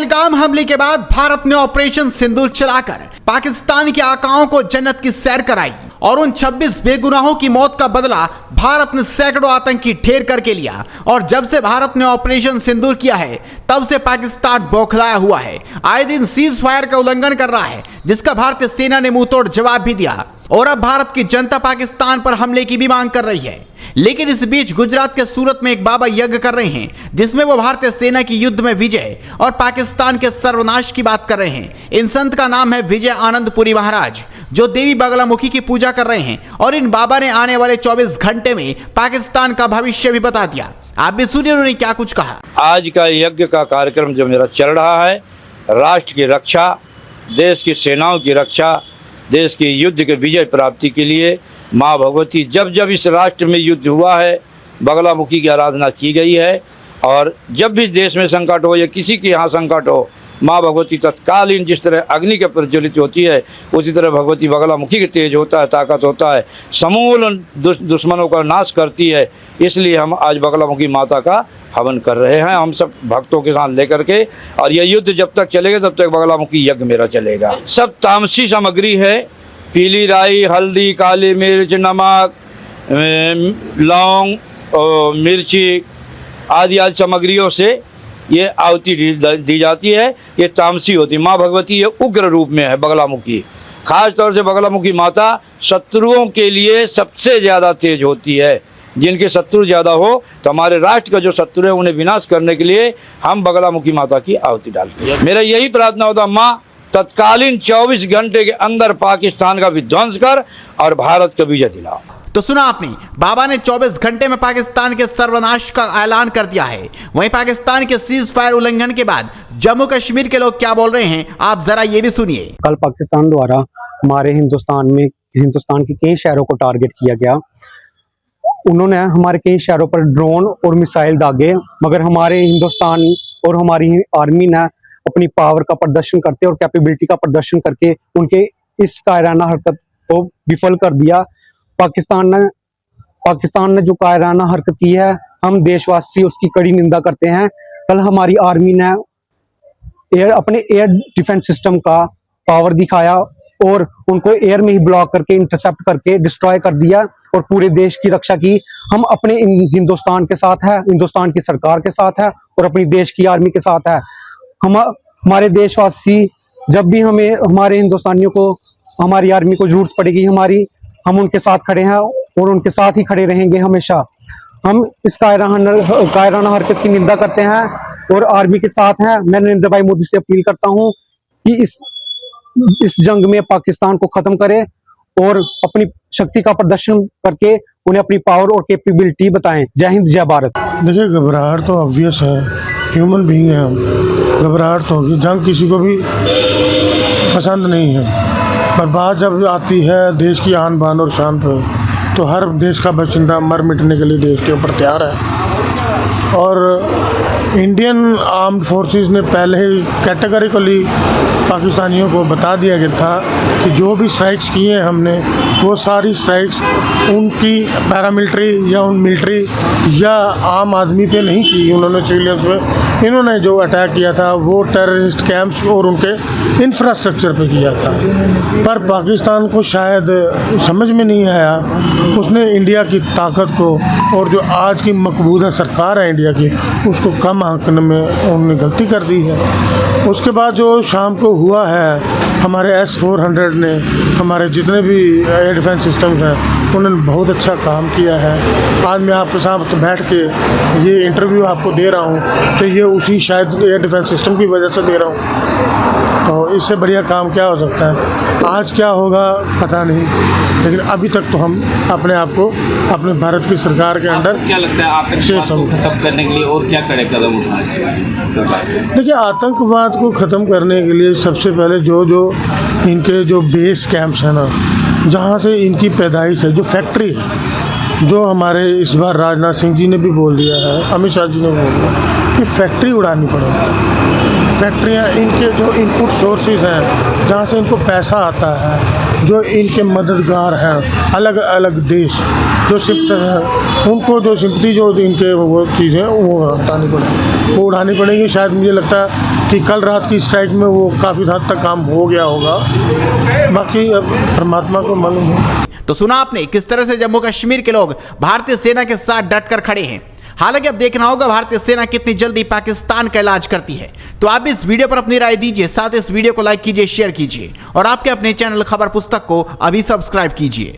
पहलगाम हमले के बाद भारत ने ऑपरेशन सिंदूर चलाकर पाकिस्तान के आकाओं को जन्नत की सैर कराई और उन 26 बेगुनाहों की मौत का बदला भारत ने सैकड़ों आतंकी ढेर करके लिया। और जब से भारत ने ऑपरेशन सिंदूर किया है तब से पाकिस्तान बौखलाया हुआ है, आए दिन सीज फायर का उल्लंघन कर रहा है, जिसका भारतीय सेना ने मुंहतोड़ जवाब भी दिया और अब भारत की जनता पाकिस्तान पर हमले की भी मांग कर रही है। लेकिन इस बीच गुजरात के सूरत में एक बाबा यज्ञ कर रहे हैं जिसमें वो भारतीय सेना की युद्ध में विजय और पाकिस्तान के सर्वनाश की बात कर रहे हैं। इन संत का नाम है विजय आनंदपुरी महाराज, जो देवी बगलामुखी की पूजा कर रहे हैं और इन बाबा ने आने वाले 24 घंटे में पाकिस्तान का भविष्य भी बता दिया। आप भी सुनिए उन्होंने क्या कुछ कहा। आज का यज्ञ का कार्यक्रम जो मेरा चल रहा है, राष्ट्र की रक्षा, देश की सेनाओं की रक्षा, देश की युद्ध के विजय प्राप्ति के लिए माँ भगवती जब जब इस राष्ट्र में युद्ध हुआ है बगलामुखी की आराधना की गई है। और जब भी देश में संकट हो या किसी के यहाँ संकट हो, माँ भगवती तत्कालीन जिस तरह अग्नि के प्रज्वलित होती है उसी तरह भगवती बगलामुखी के तेज होता है, ताकत होता है, समूल दुश्मनों का नाश करती है। इसलिए हम आज बगलामुखी माता का हवन कर रहे हैं, हम सब भक्तों के साथ लेकर के। और यह युद्ध जब तक चलेगा तब तक बगलामुखी यज्ञ मेरा चलेगा। सब तामसी सामग्री है, पीली राई, हल्दी, काली मिर्च, नमक, लौंग, मिर्ची आदि सामग्रियों से ये आहुति दी जाती है। ये तामसी होती है। माँ भगवती ये उग्र रूप में है बगलामुखी। खास तौर से बगलामुखी माता शत्रुओं के लिए सबसे ज़्यादा तेज होती है। जिनके शत्रु ज़्यादा हो तो हमारे राष्ट्र का जो शत्रु है उन्हें विनाश करने के लिए हम बगलामुखी माता की आहुति डालते हैं। मेरा यही प्रार्थना होता, माँ तत्कालीन 24 घंटे के अंदर पाकिस्तान का विध्वंस कर और भारत का विजय दिलाओ। तो सुना आपने, बाबा ने 24 घंटे में पाकिस्तान के सर्वनाश का ऐलान कर दिया है। वहीं पाकिस्तान के सीज फायर उल्लंघन के बाद जम्मू कश्मीर के लोग क्या बोल रहे हैं, आप जरा ये भी सुनिए। कल पाकिस्तान द्वारा हमारे हिंदुस्तान के कई शहरों को टारगेट किया गया। उन्होंने हमारे कई शहरों पर ड्रोन और मिसाइल दागे, मगर हमारे हिंदुस्तान और हमारी आर्मी ने अपनी पावर का प्रदर्शन करते और कैपेबिलिटी का प्रदर्शन करके उनके इस कायराना हरकत को विफल कर दिया। पाकिस्तान ने जो कायराना हरकत की है, हम देशवासी उसकी कड़ी निंदा करते हैं। कल हमारी आर्मी ने अपने एयर डिफेंस सिस्टम का पावर दिखाया और उनको एयर में ही ब्लॉक करके, इंटरसेप्ट करके डिस्ट्रॉय कर दिया और पूरे देश की रक्षा की। हम अपने हिंदुस्तान के साथ है, हिंदुस्तान की सरकार के साथ है और अपनी देश की आर्मी के साथ है। हमारे देशवासी जब भी हमें, हमारे हिंदुस्तानियों को, हमारी आर्मी को जरूरत पड़ेगी, हम उनके साथ खड़े हैं और उनके साथ ही खड़े रहेंगे हमेशा। हम इस कायराना हरकत की निंदा करते हैं और आर्मी के साथ हैं। मैं नरेंद्र भाई मोदी से अपील करता हूं कि इस जंग में पाकिस्तान को खत्म करे और अपनी शक्ति का प्रदर्शन करके उन्हें अपनी पावर और कैपेबिलिटी बताएं। जय हिंद, जय भारत। देखिए, घबराहट तो ऑब्वियस है, ह्यूमन बीइंग है हम, घबराहट तो होगी। जंग किसी को भी पसंद नहीं है, पर बात जब आती है देश की आन बान और शान पर, तो हर देश का बाशिंदा मर मिटने के लिए देश के ऊपर तैयार है। और इंडियन आर्म्ड फोर्सेस ने पहले ही कैटेगरिकली पाकिस्तानियों को बता दिया गया था कि जो भी स्ट्राइक्स किए हैं हमने, वो सारी स्ट्राइक्स उनकी पैरामिलिट्री या उन मिलिट्री या आम आदमी पे नहीं की उन्होंने, सिविलियंस पे। इन्होंने जो अटैक किया था वो टेररिस्ट कैंप्स और उनके इंफ्रास्ट्रक्चर पे किया था। पर पाकिस्तान को शायद समझ में नहीं आया, उसने इंडिया की ताकत को और जो आज की मकबूजा सरकार है इंडिया की, उसको कम आंकने में उन्होंने गलती कर दी है। उसके बाद जो शाम को हुआ है, हमारे S-400 ने, हमारे जितने भी एयर डिफेंस सिस्टम्स हैं, उन्होंने बहुत अच्छा काम किया है। आज मैं आपके साथ बैठ के ये इंटरव्यू आपको दे रहा हूँ तो ये उसी शायद एयर डिफेंस सिस्टम की वजह से दे रहा हूँ। तो इससे बढ़िया काम क्या हो सकता है? आज क्या होगा पता नहीं, लेकिन अभी तक तो हम अपने आप को अपने भारत की सरकार के अंडर क्या लगता है आतंकवाद को खत्म करने के लिए और क्या कड़े कदम उठाने चाहिए? देखिए, आतंकवाद को ख़त्म करने के लिए सबसे पहले जो इनके जो बेस कैंप्स हैं ना, जहाँ से इनकी पैदाइश है, जो फैक्ट्री है, जो हमारे इस बार राजनाथ सिंह जी ने भी बोल दिया है, अमित शाह जी ने बोल दिया कि फैक्ट्री उड़ानी पड़ेगी। फैक्ट्रियाँ, इनके जो इनपुट सोर्सेज हैं, जहाँ से इनको पैसा आता है, जो इनके मददगार हैं अलग अलग देश जो सिफ्ट है, उनको जो सिंपति जो इनके वो चीज़ें वो हटानी पड़ेगी, वो उठानी पड़ेगी। शायद मुझे लगता है कि कल रात की स्ट्राइक में वो काफ़ी हद तक काम हो गया होगा, बाकी अब परमात्मा को मालूम है। तो सुना आपने किस तरह से जम्मू कश्मीर के लोग भारतीय सेना के साथ डटकर खड़े हैं। हालांकि अब देखना होगा भारतीय सेना कितनी जल्दी पाकिस्तान का इलाज करती है। तो आप इस वीडियो पर अपनी राय दीजिए, साथ इस वीडियो को लाइक कीजिए, शेयर कीजिए और आपके अपने चैनल खबर पुस्तक को अभी सब्सक्राइब कीजिए।